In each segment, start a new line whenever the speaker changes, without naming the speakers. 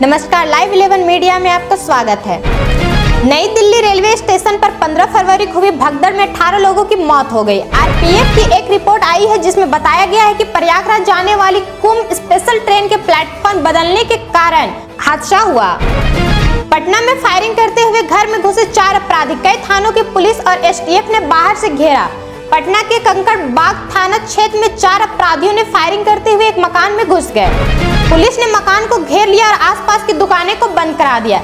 नमस्कार, live 11 media में आपका स्वागत है। नई दिल्ली रेलवे स्टेशन पर 15 फरवरी को हुई भगदड़ में 18 लोगों की मौत हो गई। आरपीएफ की एक रिपोर्ट आई है जिसमें बताया गया है कि प्रयागराज जाने वाली कुंभ स्पेशल ट्रेन के प्लेटफॉर्म बदलने के कारण हादसा हुआ। पटना में फायरिंग करते हुए घर में घुसे 4 अपराधी, कई थानों की पुलिस और एसटीएफ ने बाहर से घेरा। पटना के कंकड़ बाग थाना क्षेत्र में 4 अपराधियों ने फायरिंग करते हुए एक मकान में घुस गए। पुलिस ने मकान को घेर लिया और आसपास की दुकानें को बंद करा दिया।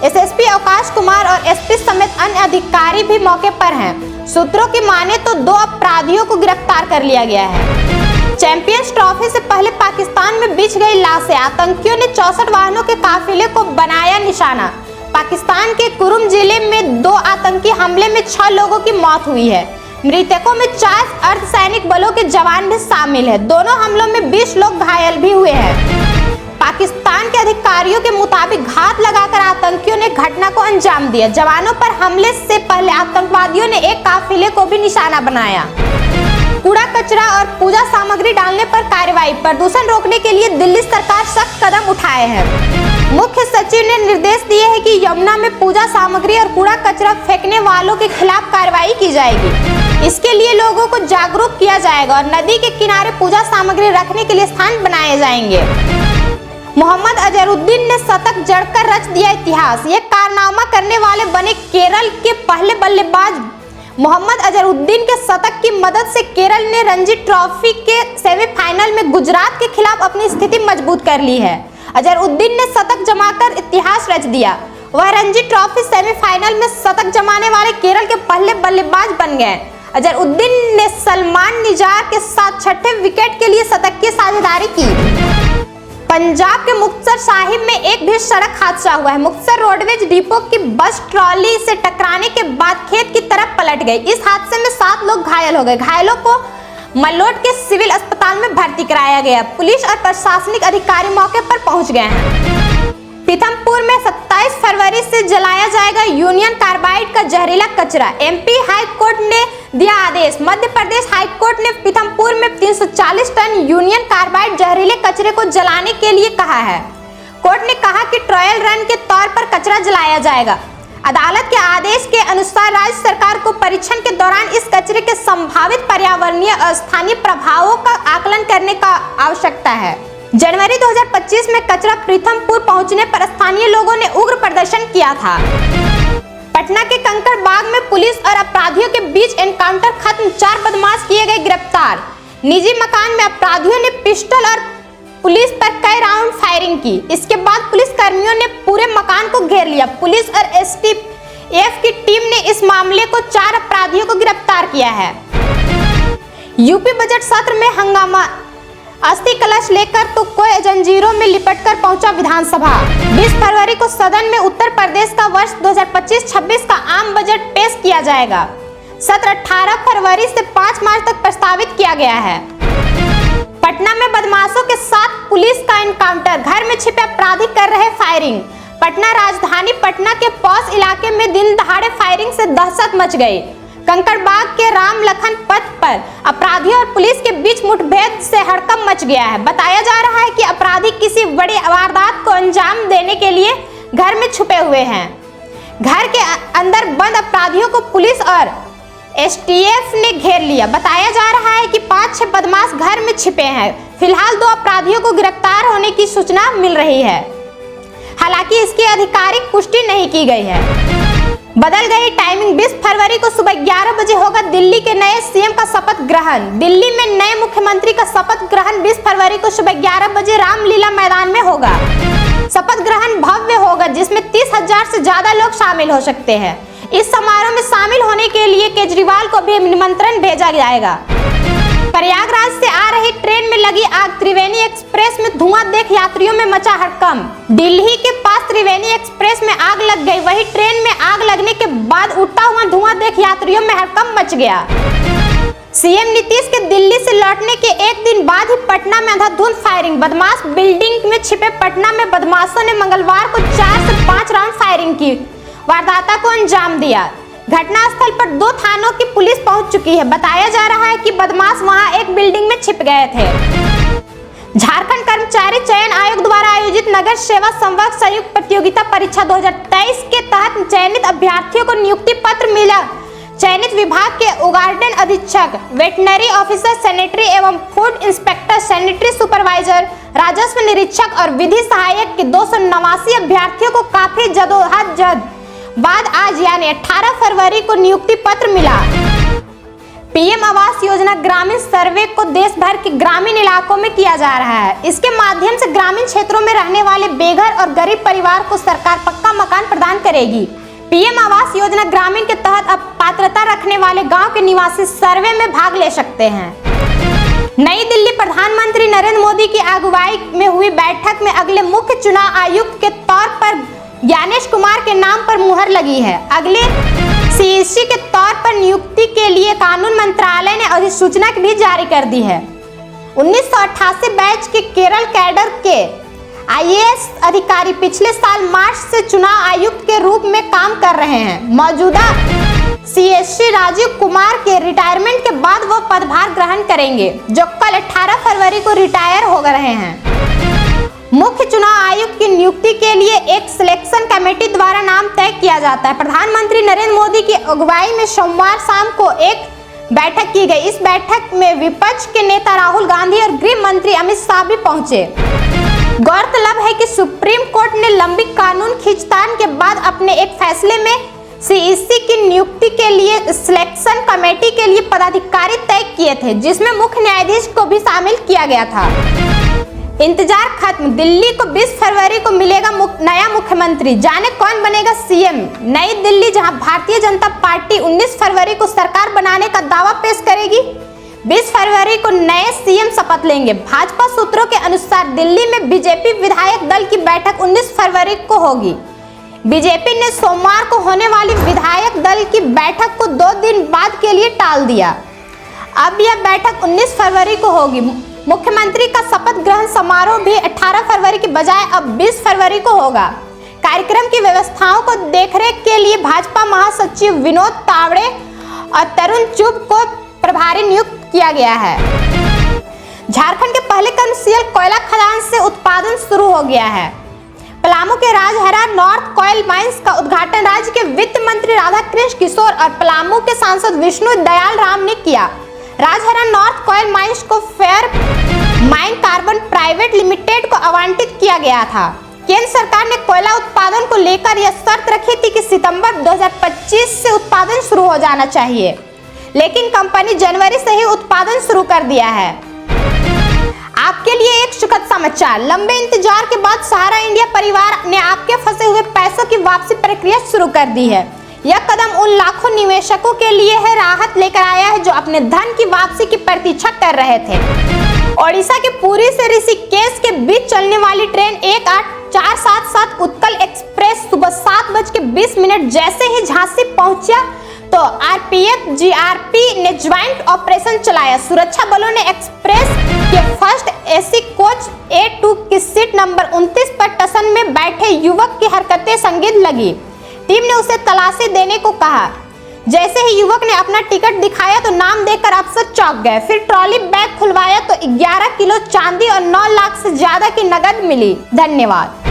एसएसपी अवकाश कुमार और एसपी समेत अन्य अधिकारी भी मौके पर हैं। सूत्रों की माने तो 2 अपराधियों को गिरफ्तार कर लिया गया है। चैंपियंस ट्रॉफी से पहले पाकिस्तान में बिछ गई लाशें, आतंकियों ने 64 वाहनों के काफिले को बनाया निशाना। पाकिस्तान के कुरुम जिले में 2 आतंकी हमले में 6 लोगों की मौत हुई है। मृतकों में 4 अर्धसैनिक बलों के जवान भी शामिल है। दोनों हमलों में 20 लोग घायल भी हुए हैं। पाकिस्तान के अधिकारियों के मुताबिक घात लगाकर आतंकियों ने घटना को अंजाम दिया। जवानों पर हमले से पहले आतंकवादियों ने एक काफिले को भी निशाना बनाया। कूड़ा कचरा और पूजा सामग्री डालने पर कार्रवाई। प्रदूषण रोकने के लिए दिल्ली सरकार सख्त कदम उठाए हैं। मुख्य सचिव ने निर्देश दिए हैं कि यमुना में पूजा सामग्री और कूड़ा कचरा फेंकने वालों के खिलाफ कार्रवाई की जाएगी। इसके लिए लोगों को जागरूक किया जाएगा और नदी के किनारे पूजा सामग्री रखने के लिए स्थान बनाए जाएंगे। मोहम्मद अजहरुद्दीन ने शतक जड़कर रच दिया इतिहास। ये कारनामा करने वाले बने केरल के पहले बल्लेबाज। मोहम्मद अजहरुद्दीन के शतक की मदद से केरल ने रणजी ट्रॉफी के सेमीफाइनल में गुजरात के खिलाफ अपनी स्थिति मजबूत कर ली है। अजहरुद्दीन ने शतक जमाकर इतिहास रच दिया। वह रणजी ट्रॉफी सेमीफाइनल में शतक जमाने वाले केरल के पहले बल्लेबाज बन गए। अजहरुद्दीन ने सलमान निजार के साथ 6ठे विकेट के लिए शतक की साझेदारी की। पंजाब के मुक्तसर साहिब में एक भी सड़क हादसा हुआ है। मुक्तसर रोडवेज डिपो की बस ट्रॉली से टकराने के बाद खेत की तरफ पलट गई। इस हादसे में 7 लोग घायल हो गए। घायलों को मलोट के सिविल अस्पताल में भर्ती कराया गया। पुलिस और प्रशासनिक अधिकारी मौके पर पहुंच गए हैं। पीथमपुर में 27 फरवरी से जलाया जाएगा यूनियन कार्बाइड का जहरीला कचरा। एमपी हाई कोर्ट ने दिया आदेश। मध्य प्रदेश हाई कोर्ट ने पीथमपुर में 340 टन यूनियन कार्बाइड जहरीले कचरे को जलाने के लिए कहा है। कोर्ट ने कहा कि ट्रायल रन के तौर पर कचरा जलाया जाएगा। अदालत के आदेश के अनुसार राज्य सरकार को परीक्षण के दौरान इस कचरे के संभावित पर्यावरणीय और स्थानीय प्रभावों का आकलन करने का आवश्यकता है। जनवरी 2025 में कचरा पीथमपुर पहुंचने पर स्थानीय लोगों ने उग्र प्रदर्शन किया था। पटना के कंकड़ बाग में पुलिस और अपराधियों के बीच एनकाउंटर खत्म, 4 बदमाश किए गए गिरफ्तार। निजी मकान में अपराधियों ने पिस्टल और पुलिस पर कई राउंड फायरिंग की। इसके बाद पुलिस कर्मियों ने पूरे मकान को घेर लिया। पुलिस और एसटीएफ की टीम ने इस मामले को 4 अपराधियों को गिरफ्तार किया है। यूपी बजट सत्र में हंगामा। अस्थि कलश लेकर तो कोई जंजीरों में लिपटकर पहुंचा विधानसभा। 20 फरवरी को सदन में उत्तर प्रदेश का वर्ष 2025-26 का आम बजट पेश किया जाएगा। सत्र 18 फरवरी से 5 मार्च तक प्रस्तावित किया गया है। पटना में बदमाशों के साथ पुलिस का एनकाउंटर, घर में छिपे अपराधी कर रहे फायरिंग। पटना राजधानी पटना के पॉश इलाके में दिन दहाड़े फायरिंग से दहशत मच गई। कंकड़बाग के राम लखन पथ पर अपराधियों और पुलिस के बीच मुठभेड़ से हड़कंप मच गया है। बताया जा रहा है कि अपराधी किसी बड़ी वारदात को अंजाम देने के लिए घर में छुपे हुए हैं। घर के अंदर बंद अपराधियों को पुलिस और एसटीएफ ने घेर लिया। बताया जा रहा है कि 5-6 बदमाश घर में छिपे हैं। फिलहाल 2 अपराधियों को गिरफ्तार होने की सूचना मिल रही है। हालांकि इसकी आधिकारिक पुष्टि नहीं की गई है। बदल गई टाइमिंग। 20 फरवरी को सुबह 11 बजे होगा दिल्ली के नए सीएम का शपथ ग्रहण। दिल्ली में नए मुख्यमंत्री का शपथ ग्रहण 20 फरवरी को सुबह 11 बजे रामलीला मैदान में होगा। शपथ ग्रहण भव्य होगा जिसमें 30,000 से ज्यादा लोग शामिल हो सकते हैं। इस समारोह में शामिल होने के लिए केजरीवाल को भी निमंत्रण भेजा जाएगा। प्रयागराज से आ रही ट्रेन में लगी आग। त्रिवेणी एक्सप्रेस में धुआं देख यात्रियों में मचा हड़कंप। दिल्ली के पास त्रिवेणी एक्सप्रेस में आग लग गई। वहीं ट्रेन में आग लगने के बाद उठता हुआ धुआं देख यात्रियों में हड़कंप मच गया। सीएम नीतीश के दिल्ली से लौटने के एक दिन बाद ही पटना में अंधाधुंध फायरिंग। बदमाश बिल्डिंग में छिपे। पटना में बदमाशों ने मंगलवार को 4 से 5 राउंड फायरिंग की वारदात को अंजाम दिया। घटनास्थल पर 2 थानों की पुलिस पहुंच चुकी है। बताया जा रहा है कि बदमाश वहां एक बिल्डिंग में छिप गए थे। झारखंड कर्मचारी चयन आयोग द्वारा आयोजित नगर सेवा संवर्ग संयुक्त प्रतियोगिता परीक्षा 2023 के तहत चयनित अभ्यर्थियों को नियुक्ति पत्र मिला। चयनित विभाग के गार्डन अधीक्षक, वेटनरी ऑफिसर, सैनिटरी एवं फूड इंस्पेक्टर, सैनिटरी सुपरवाइजर, राजस्व निरीक्षक और विधि सहायक के 289 अभ्यर्थियों को काफी जदोजहद बाद आज यानी 18 फरवरी को नियुक्ति पत्र मिला। पीएम आवास योजना ग्रामीण सर्वे को देश भर के ग्रामीण इलाकों में किया जा रहा है। इसके माध्यम से ग्रामीण क्षेत्रों में रहने वाले बेघर और गरीब परिवार को सरकार पक्का मकान प्रदान करेगी। पीएम आवास योजना ग्रामीण के तहत अब पात्रता रखने वाले गांव के निवासी सर्वे में भाग ले सकते हैं। नई दिल्ली प्रधानमंत्री नरेंद्र मोदी की अगुवाई में हुई बैठक में अगले मुख्य चुनाव आयुक्त के तौर पर ज्ञानेश कुमार के नाम पर मुहर लगी है। अगले सीईसी के तौर पर नियुक्ति के लिए कानून मंत्रालय ने अधिसूचना भी जारी कर दी है। 1988 बैच के केरल कैडर के आईएएस अधिकारी पिछले साल मार्च से चुनाव आयुक्त के रूप में काम कर रहे हैं। मौजूदा सीएससी राजीव कुमार के रिटायरमेंट के बाद वो पदभार ग्रहण करेंगे, जो कल 18 फरवरी को रिटायर हो रहे हैं। मुख्य चुनाव आयुक्त की नियुक्ति के लिए एक सिलेक्शन कमेटी द्वारा नाम तय किया जाता है। प्रधानमंत्री नरेंद्र मोदी की अगुवाई में सोमवार शाम को एक बैठक की गई। इस बैठक में विपक्ष के नेता राहुल गांधी और गृह मंत्री अमित शाह भी पहुंचे। गौरतलब है कि सुप्रीम कोर्ट ने लंबी कानून खींचतान के बाद अपने एक फैसले में सीईसी की नियुक्ति के लिए सिलेक्शन कमेटी के लिए पदाधिकारी तय किए थे, जिसमें मुख्य न्यायाधीश को भी शामिल किया गया था। इंतजार खत्म, दिल्ली को 20 फरवरी को मिलेगा नया मुख्यमंत्री। जाने कौन बनेगा सीएम। नई दिल्ली, जहां भारतीय जनता पार्टी 19 फरवरी को सरकार बनाने का दावा पेश करेगी, 20 फरवरी को नए सीएम शपथ लेंगे। भाजपा सूत्रों के अनुसार दिल्ली में बीजेपी विधायक दल की बैठक 19 फरवरी को होगी। बीजेपी ने सोमवार को होने वाली विधायक दल की बैठक को 2 दिन बाद के लिए टाल दिया। अब यह बैठक 19 फरवरी को होगी। मुख्यमंत्री का शपथ ग्रहण समारोह भी 18 फरवरी के बजाय अब 20 फरवरी को होगा। कार्यक्रम की व्यवस्थाओं को देखरेख के लिए भाजपा महासचिव विनोद तावड़े और तरुण चुग को प्रभारी नियुक्त किया गया है। झारखंड के पहले कमर्शियल कोयला खदान से उत्पादन शुरू हो गया है। पलामू के राजहरा नॉर्थ कॉयल माइंस का उद्घाटन राज्य के वित्त मंत्री राधाकृष्ण किशोर और पलामू के सांसद विष्णु दयाल राम ने किया। राजहरा नॉर्थ कॉयल माइंस को fair mine carbon private limited को आवंटित किया गया था। केंद्र सरकार ने कोयला उत्पादन को लेकर यह शर्त रखी थी कि सितंबर 2025 से उत्पादन शुरू हो जाना चाहिए, लेकिन कंपनी जनवरी से ही उत्पादन शुरू कर दिया है। आपके लिए एक सुखद समाचार, लंबे इंतजार के बाद सहारा इंडिया परिवार ने आपके फंसे हुए पैसों की वापसी प्रक्रिया शुरू कर दी है। यह कदम उन लाखों निवेशकों के लिए है राहत लेकर आया है जो अपने धन की वापसी की प्रतीक्षा कर रहे थे। ओडिशा के पुरी से ऋषिकेश के बीच चलने वाली ट्रेन 18477 उत्कल एक्सप्रेस सुबह 7:20 जैसे ही झांसी पहुंचा तो आरपीएफ जीआरपी ने ज्वाइंट ऑपरेशन चलाया। सुरक्षा बलों ने एक्सप्रेस के फर्स्ट एसी कोच A2 की सीट नंबर 29 पर टसन में बैठे युवक की हरकतें संदिग्ध लगी। टीम ने उसे तलाशी देने को कहा। जैसे ही युवक ने अपना टिकट दिखाया तो नाम देखकर अफसर चौंक गए। फिर ट्रॉली बैग खुलवाया तो 11 किलो चांदी और 9 लाख से ज्यादा की नकद मिली। धन्यवाद।